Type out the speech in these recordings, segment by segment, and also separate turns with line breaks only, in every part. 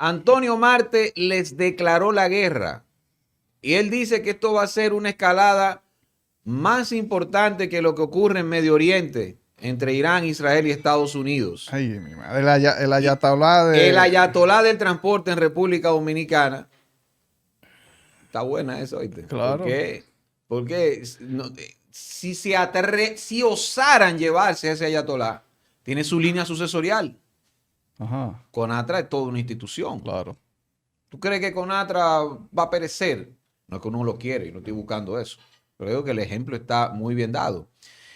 Antonio Marte les declaró la guerra y él dice que esto va a ser una escalada más importante que lo que ocurre en Medio Oriente entre Irán, Israel y Estados Unidos.
Ay, mi madre. El ayatolá de...
El ayatolá del transporte en República Dominicana. Está buena eso, ¿oíste?
Claro.
Porque si osaran llevarse a ese ayatolá, tiene su línea sucesorial.
Ajá.
CONATRA es toda una institución.
Claro.
¿Tú crees que CONATRA va a perecer? No es que uno lo quiere, y no estoy buscando eso. Pero digo que el ejemplo está muy bien dado.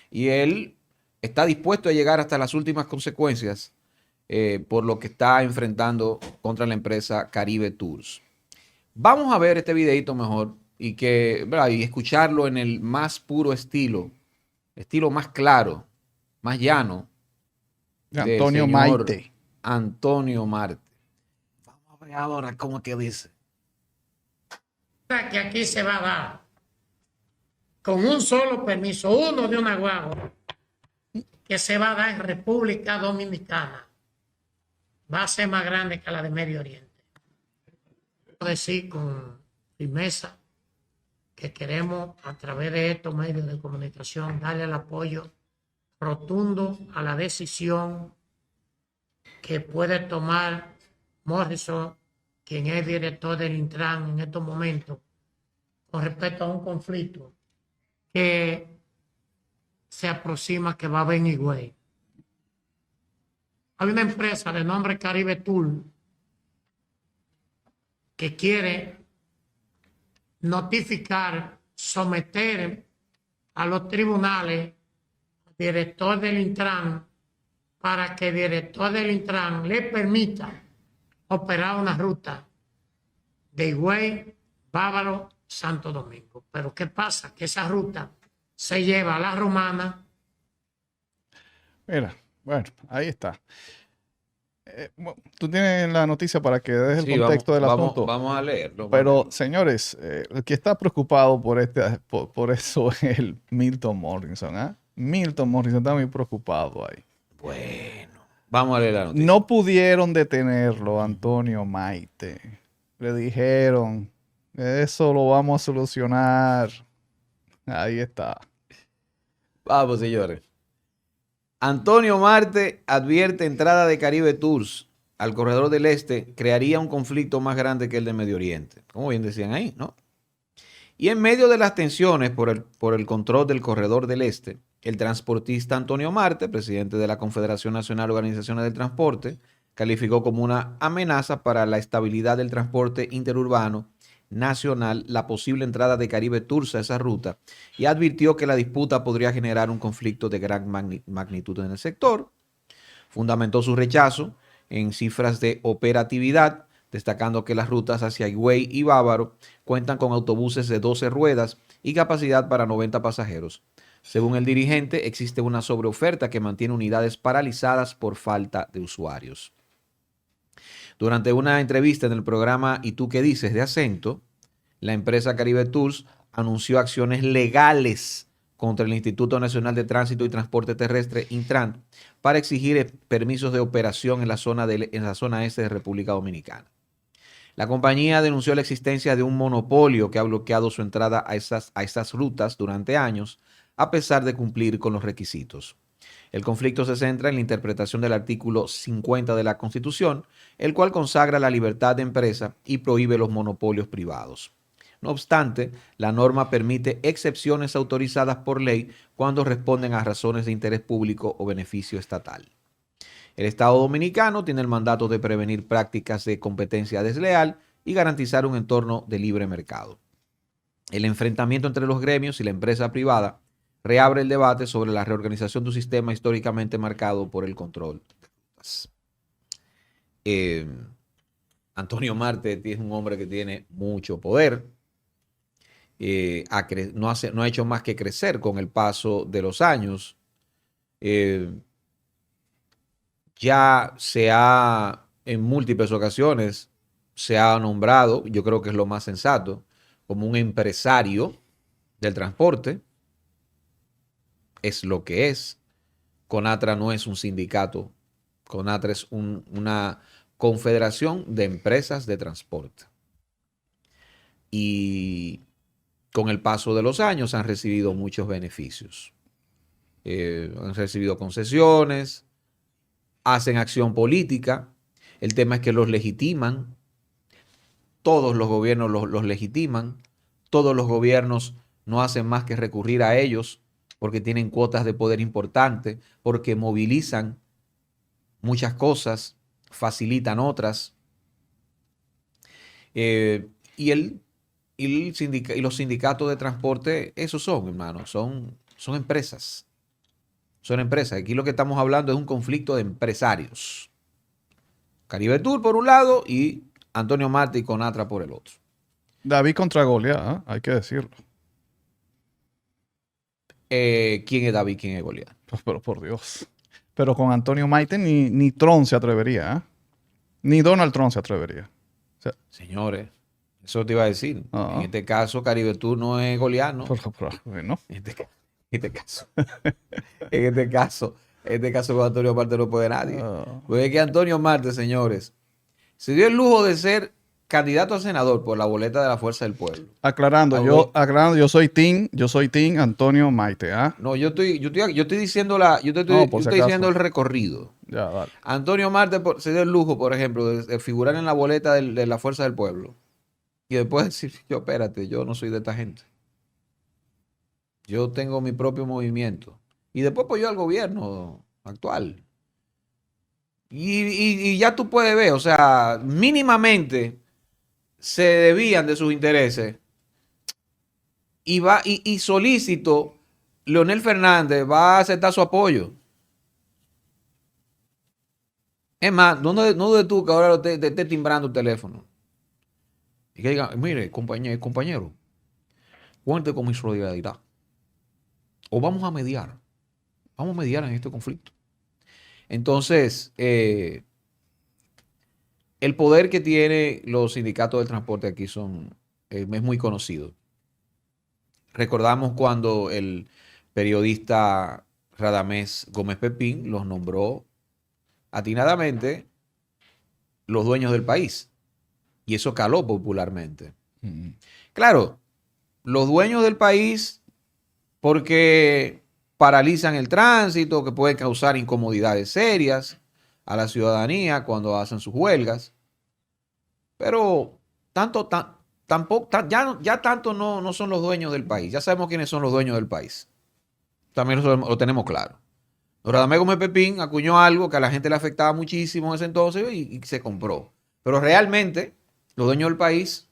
Y él está dispuesto a llegar hasta las últimas consecuencias por lo que está enfrentando contra la empresa Caribe Tours. Vamos a ver este videito mejor y escucharlo en el más puro estilo más claro, más llano del
Antonio
señor
Maite.
Antonio Marte. Vamos a ver ahora cómo que dice.
Que aquí se va a dar con un solo permiso, uno de una guagua, que se va a dar en República Dominicana, va a ser más grande que la de Medio Oriente. Quiero decir con firmeza que queremos a través de estos medios de comunicación darle el apoyo rotundo a la decisión que puede tomar Morrison, quien es director del Intran en estos momentos, con respecto a un conflicto que se aproxima que va a haber en Higüey. Hay una empresa de nombre Caribe Tour que quiere notificar, someter a los tribunales al director del Intran para que el director del Intran le permita operar una ruta de Higüey, Bávaro, Santo Domingo. Pero ¿qué pasa? Que esa ruta se lleva a la Romana.
Mira, bueno, ahí está. Tú tienes la noticia para que des el contexto del asunto.
Vamos a leerlo.
Pero, señores, el que está preocupado por eso es el Milton Morrison. ¿Ah? Milton Morrison está muy preocupado ahí.
Bueno, vamos a leer la noticia.
No pudieron detenerlo, Antonio Maite. Le dijeron, eso lo vamos a solucionar. Ahí está.
Vamos, señores. Antonio Marte advierte entrada de Caribe Tours al corredor del Este crearía un conflicto más grande que el de Medio Oriente. Como bien decían ahí, ¿no? Y en medio de las tensiones por el control del corredor del Este, el transportista Antonio Marte, presidente de la Confederación Nacional de Organizaciones del Transporte, calificó como una amenaza para la estabilidad del transporte interurbano nacional la posible entrada de Caribe Tours a esa ruta y advirtió que la disputa podría generar un conflicto de gran magnitud en el sector. Fundamentó su rechazo en cifras de operatividad, destacando que las rutas hacia Higüey y Bávaro cuentan con autobuses de 12 ruedas y capacidad para 90 pasajeros. Según el dirigente, existe una sobreoferta que mantiene unidades paralizadas por falta de usuarios. Durante una entrevista en el programa ¿Y tú qué dices? De Acento, la empresa Caribe Tours anunció acciones legales contra el Instituto Nacional de Tránsito y Transporte Terrestre, Intran, para exigir permisos de operación en la zona este de República Dominicana. La compañía denunció la existencia de un monopolio que ha bloqueado su entrada a estas rutas durante años, a pesar de cumplir con los requisitos. El conflicto se centra en la interpretación del artículo 50 de la Constitución, el cual consagra la libertad de empresa y prohíbe los monopolios privados. No obstante, la norma permite excepciones autorizadas por ley cuando responden a razones de interés público o beneficio estatal. El Estado dominicano tiene el mandato de prevenir prácticas de competencia desleal y garantizar un entorno de libre mercado. El enfrentamiento entre los gremios y la empresa privada reabre el debate sobre la reorganización de un sistema históricamente marcado por el control de rutas. Antonio Marte es un hombre que tiene mucho poder. No ha hecho más que crecer con el paso de los años. Ya en múltiples ocasiones, se ha nombrado, yo creo que es lo más sensato, como un empresario del transporte. Es lo que es. CONATRA no es un sindicato. CONATRA es una Confederación de Empresas de Transporte. Y con el paso de los años han recibido muchos beneficios. Han recibido concesiones, hacen acción política. El tema es que los legitiman. Todos los gobiernos los legitiman. Todos los gobiernos no hacen más que recurrir a ellos porque tienen cuotas de poder importantes, porque movilizan muchas cosas, facilitan otras. Y los sindicatos de transporte, esos son, hermano, son empresas. Son empresas. Aquí lo que estamos hablando es un conflicto de empresarios. Caribe Tour por un lado y Antonio Marte y Conatra por el otro.
David contra Goliat, ¿eh? Hay que decirlo.
¿Quién es David? ¿Quién es Goliat?
Pues, pero por Dios. Pero con Antonio Maite ni Trump se atrevería, ¿eh? Ni Donald Trump se atrevería. O sea,
Señores, eso te iba a decir.
Ah.
En este caso, Caribe Tour no es Goliat, ¿no?
bueno,
En este caso. En este caso con Antonio Marte no puede nadie. Pues es que Antonio Marte, señores, se dio el lujo de ser candidato a senador por la boleta de la Fuerza del Pueblo.
aclarando, yo soy team Antonio Maite, ¿ah?
No, yo estoy diciendo diciendo el recorrido.
Ya, vale.
Antonio Marte se dio el lujo, por ejemplo, de figurar en la boleta de la Fuerza del Pueblo. Y después decir, espérate, yo no soy de esta gente. Yo tengo mi propio movimiento. Y después apoyó al gobierno actual. Y ya tú puedes ver, o sea, mínimamente se debían de sus intereses. Y solícito, Leonel Fernández va a aceptar su apoyo. Es más, no de tú que ahora te esté timbrando el teléfono. Y que diga, mire, compañero, cuente con mi solidaridad. O vamos a mediar. Vamos a mediar en este conflicto. Entonces, el poder que tienen los sindicatos del transporte aquí es muy conocido. Recordamos cuando el periodista Radamés Gómez Pepín los nombró atinadamente los dueños del país. Y eso caló popularmente. Claro, los dueños del país porque paralizan el tránsito, que puede causar incomodidades serias a la ciudadanía cuando hacen sus huelgas. Pero ya tanto no son los dueños del país. Ya sabemos quiénes son los dueños del país. También lo tenemos claro. Radamés Gómez Pepín acuñó algo que a la gente le afectaba muchísimo en ese entonces y se compró. Pero realmente los dueños del país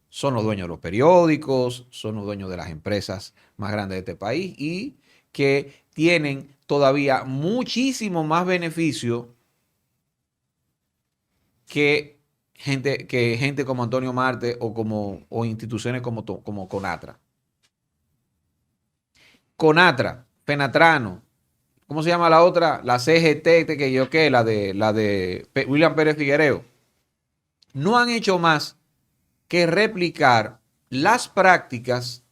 son los dueños de los periódicos, son los dueños de las empresas más grandes de este país y que tienen todavía muchísimo más beneficio que gente como Antonio Marte o instituciones como Conatra. Conatra, Penatrano, ¿cómo se llama la otra? La CGT, la de William Pérez Figuereo. No han hecho más que replicar las prácticas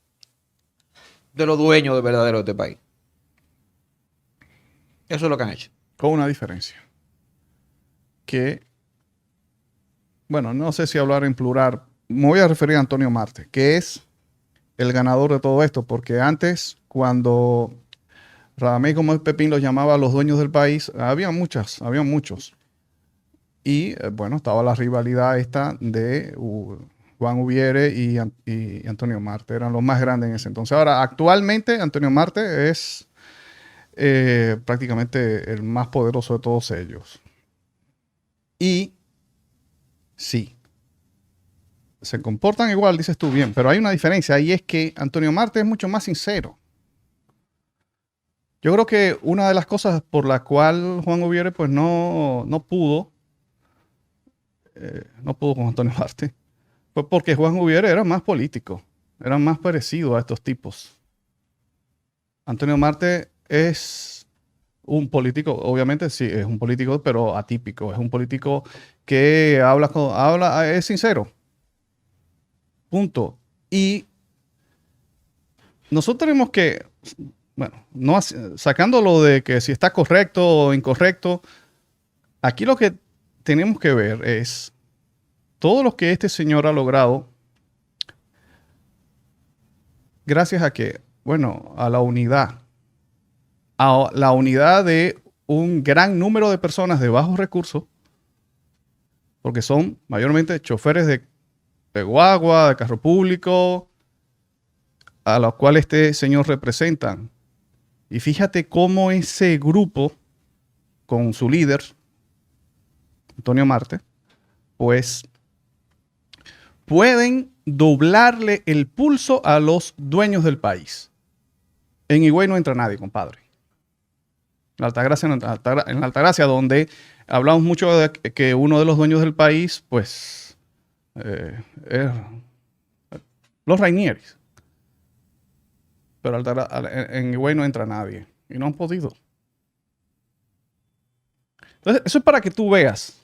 de los dueños de verdadero de este país. Eso es lo que han hecho.
Con una diferencia. Bueno, no sé si hablar en plural. Me voy a referir a Antonio Marte, que es el ganador de todo esto, porque antes, cuando Radamés Gómez Pepín los llamaba a los dueños del país, había muchos. Y bueno, estaba la rivalidad esta de Juan Ubiere y Antonio Marte. Eran los más grandes en ese entonces. Ahora, actualmente, Antonio Marte es prácticamente el más poderoso de todos ellos. Y sí, se comportan igual, dices tú bien, pero hay una diferencia y es que Antonio Marte es mucho más sincero. Yo creo que una de las cosas por la cual Juan Ubiere pues no pudo con Antonio Marte fue porque Juan Ubiere era más político, era más parecido a estos tipos. Antonio Marte es un político, obviamente sí, es un político, pero atípico. Es un político que es sincero. Punto. Y nosotros tenemos que, bueno, sacándolo de que si está correcto o incorrecto, aquí lo que tenemos que ver es todo lo que este señor ha logrado gracias a que, bueno, a la unidad de un gran número de personas de bajos recursos, porque son mayormente choferes de guagua, de carro público, a los cuales este señor representa. Y fíjate cómo ese grupo, con su líder, Antonio Marte, pues pueden doblarle el pulso a los dueños del país. En Higüey no entra nadie, compadre. En Altagracia, donde hablamos mucho de que uno de los dueños del país, pues, es los Rainieris. Pero en Higüey no entra nadie. Y no han podido. Entonces, eso es para que tú veas.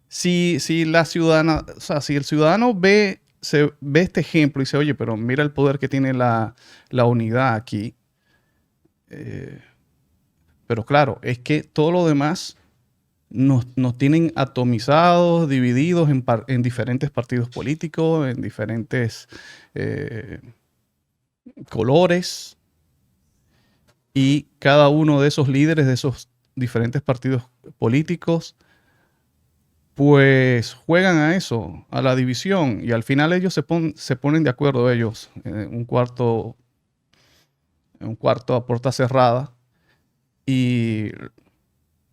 Si la ciudadana, o sea, si el ciudadano ve este ejemplo y dice, oye, pero mira el poder que tiene la unidad aquí. Pero claro, es que todo lo demás nos tienen atomizados, divididos en diferentes partidos políticos, en diferentes colores. Y cada uno de esos líderes de esos diferentes partidos políticos, pues juegan a eso, a la división. Y al final ellos se ponen de acuerdo ellos en un cuarto a puerta cerrada. Y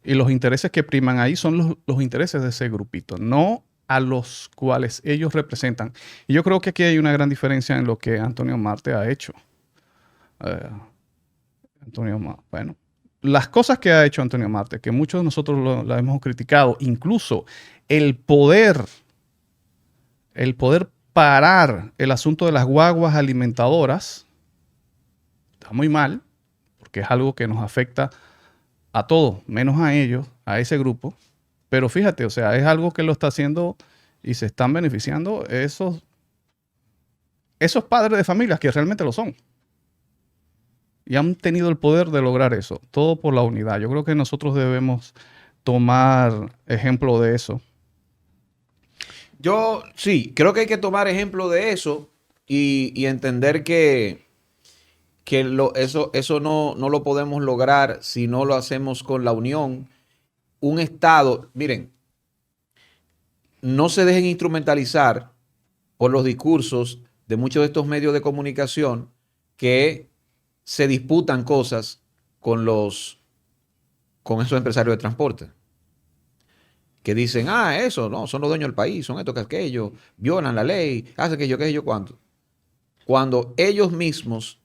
los intereses que priman ahí son los intereses de ese grupito, no a los cuales ellos representan. Y yo creo que aquí hay una gran diferencia en lo que Antonio Marte ha hecho. Bueno, las cosas que ha hecho Antonio Marte, que muchos de nosotros la hemos criticado, incluso el poder parar el asunto de las guaguas alimentadoras, está muy mal, porque es algo que nos afecta a todos, menos a ellos, a ese grupo. Pero fíjate, o sea, es algo que lo está haciendo y se están beneficiando esos padres de familias que realmente lo son. Y han tenido el poder de lograr eso, todo por la unidad. Yo creo que nosotros debemos tomar ejemplo de eso.
Yo sí, creo que hay que tomar ejemplo de eso y entender que eso no lo podemos lograr si no lo hacemos con la unión. Un Estado, miren, no se dejen instrumentalizar por los discursos de muchos de estos medios de comunicación que se disputan cosas con esos empresarios de transporte. Que dicen, eso, no, son los dueños del país, son estos que aquello, violan la ley, hacen que yo cuánto. Cuando ellos mismos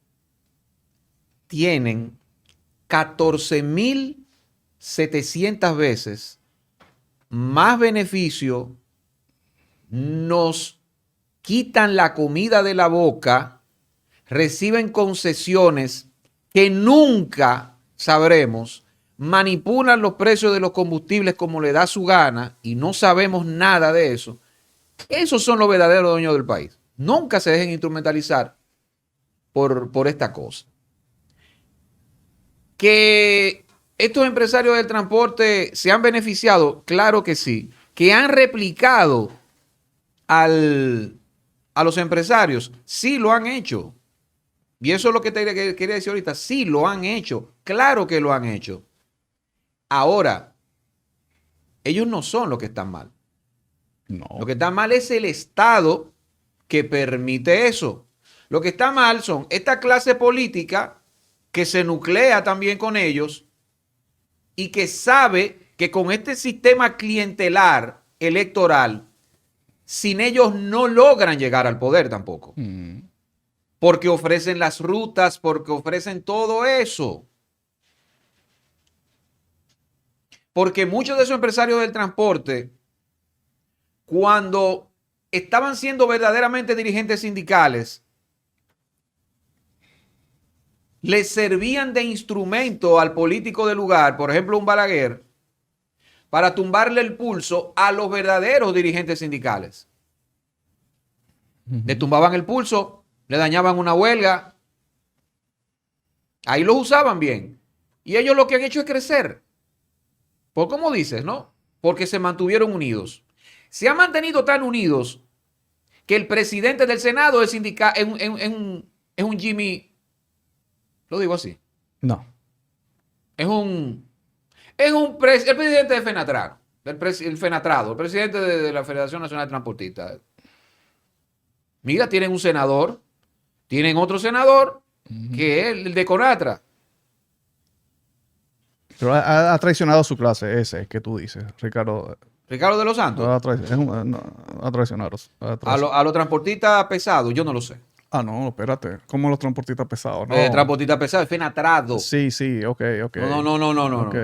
tienen 14.700 veces más beneficio, nos quitan la comida de la boca, reciben concesiones que nunca sabremos, manipulan los precios de los combustibles como le da su gana y no sabemos nada de eso. Esos son los verdaderos dueños del país. Nunca se dejen instrumentalizar por esta cosa. ¿Que estos empresarios del transporte se han beneficiado? Claro que sí. ¿Que han replicado a los empresarios? Sí, lo han hecho. Y eso es lo que te quería decir ahorita. Sí, lo han hecho. Claro que lo han hecho. Ahora, ellos no son los que están mal.
No.
Lo que está mal es el Estado que permite eso. Lo que está mal son esta clase política que se nuclea también con ellos y que sabe que con este sistema clientelar electoral, sin ellos no logran llegar al poder tampoco. Porque ofrecen las rutas, porque ofrecen todo eso. Porque muchos de esos empresarios del transporte, cuando estaban siendo verdaderamente dirigentes sindicales, les servían de instrumento al político del lugar, por ejemplo un Balaguer, para tumbarle el pulso a los verdaderos dirigentes sindicales. Le tumbaban el pulso, le dañaban una huelga, ahí los usaban bien. Y ellos lo que han hecho es crecer. Por como dices, ¿no? porque se mantuvieron unidos. Se han mantenido tan unidos que el presidente del Senado es un Jimmy, lo digo así,
No.
el presidente de Fenatrano, el Fenatrado, el presidente de la Federación Nacional de Transportistas. Mira, tienen un senador, tienen otro senador, que es el de Conatra.
Pero ha traicionado su clase, ese que tú dices, Ricardo.
Ricardo de los Santos.
Ha traicionado.
A los transportistas pesados, yo no lo sé.
Ah, no, espérate. ¿Cómo los transportistas pesados? No.
Transportistas pesados, el Fenatrado.
Sí, ok.
No.
Ok.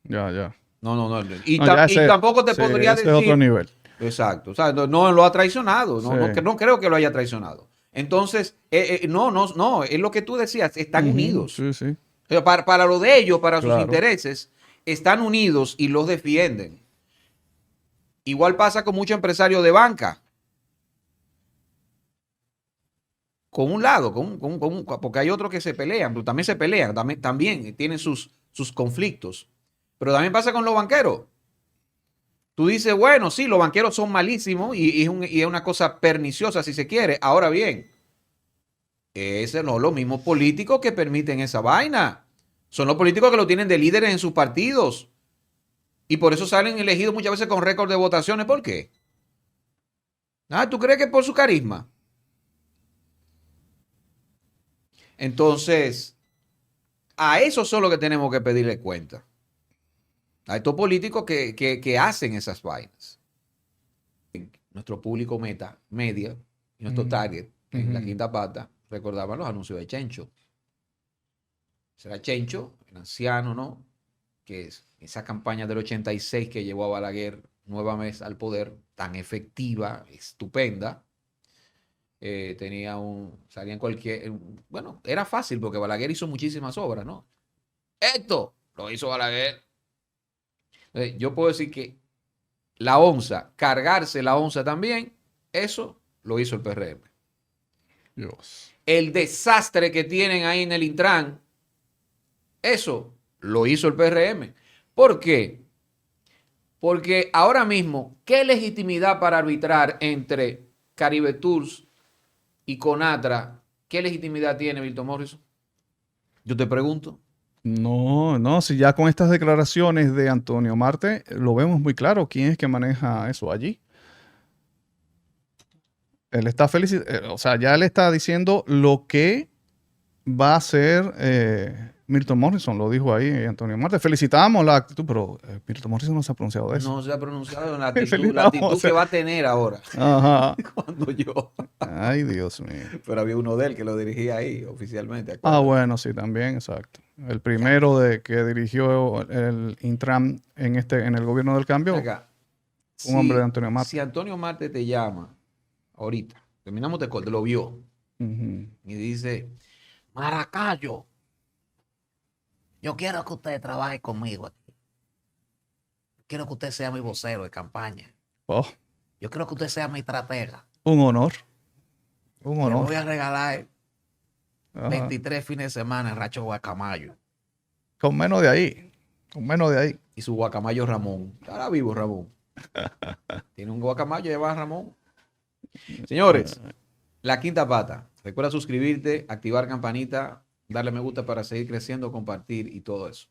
Ya.
No. Y
ese,
tampoco te
sí,
podría
ese
decir.
Es otro nivel.
Exacto. O sea, no lo ha traicionado.
Sí.
No creo que lo haya traicionado. Entonces, no. Es lo que tú decías. Están unidos.
Sí.
O sea, para lo de ellos, para
Claro.
sus intereses, están unidos y los defienden. Igual pasa con muchos empresarios de banca. Con un lado, porque hay otros que se pelean, pero también se pelean, también tienen sus conflictos. Pero también pasa con los banqueros. Tú dices, bueno, sí, los banqueros son malísimos y es una cosa perniciosa si se quiere. Ahora bien, ese no los mismos políticos que permiten esa vaina. Son los políticos que lo tienen de líderes en sus partidos. Y por eso salen elegidos muchas veces con récord de votaciones. ¿Por qué? ¿Tú crees que es por su carisma? Entonces, a esos son los que tenemos que pedirle cuenta. A estos políticos que hacen esas vainas. Nuestro público media, y nuestro target, en la quinta pata, recordaban los anuncios de Chencho. Será Chencho, el anciano, ¿no? Que es esa campaña del 86 que llevó a Balaguer nuevamente al poder, tan efectiva, estupenda. Salía en cualquier, bueno, era fácil porque Balaguer hizo muchísimas obras, ¿no? Esto lo hizo Balaguer. Yo puedo decir que la onza, cargarse la onza también, eso lo hizo el PRM.
Dios.
El desastre que tienen ahí en el Intran, eso lo hizo el PRM. ¿Por qué? Porque ahora mismo, ¿qué legitimidad para arbitrar entre Caribe Tours y Conatra? ¿Qué legitimidad tiene Milton Morrison? Yo te pregunto.
No, si ya con estas declaraciones de Antonio Marte lo vemos muy claro quién es que maneja eso allí. Él está o sea, ya él está diciendo lo que va a hacer Milton Morrison, lo dijo ahí Antonio Marte. Felicitamos la actitud, pero Milton Morrison no se ha pronunciado de eso.
No se ha pronunciado en la actitud que va a tener ahora.
Ajá.
Cuando yo.
Ay, Dios mío.
Pero había uno de él que lo dirigía ahí oficialmente.
Bueno, sí, también, exacto. El primero que dirigió el Intran en el gobierno del cambio,
Acá.
un hombre de Antonio Marte.
Si Antonio Marte te llama ahorita, terminamos de corte, lo vio,
Ujú.
y dice, Maracayo, yo quiero que usted trabaje conmigo aquí. Quiero que usted sea mi vocero de campaña.
Oh,
Yo quiero que usted sea mi estratega.
un honor. Un
Le
honor.
voy a regalar
Ajá.
23 fines de semana en Racho Guacamayo.
Con menos de ahí. Con menos de ahí.
Y su guacamayo Ramón. Ahora vivo Ramón. Tiene un guacamayo, lleva a Ramón. Señores, la quinta pata. Recuerda suscribirte, activar campanita, darle me gusta para seguir creciendo, compartir y todo eso.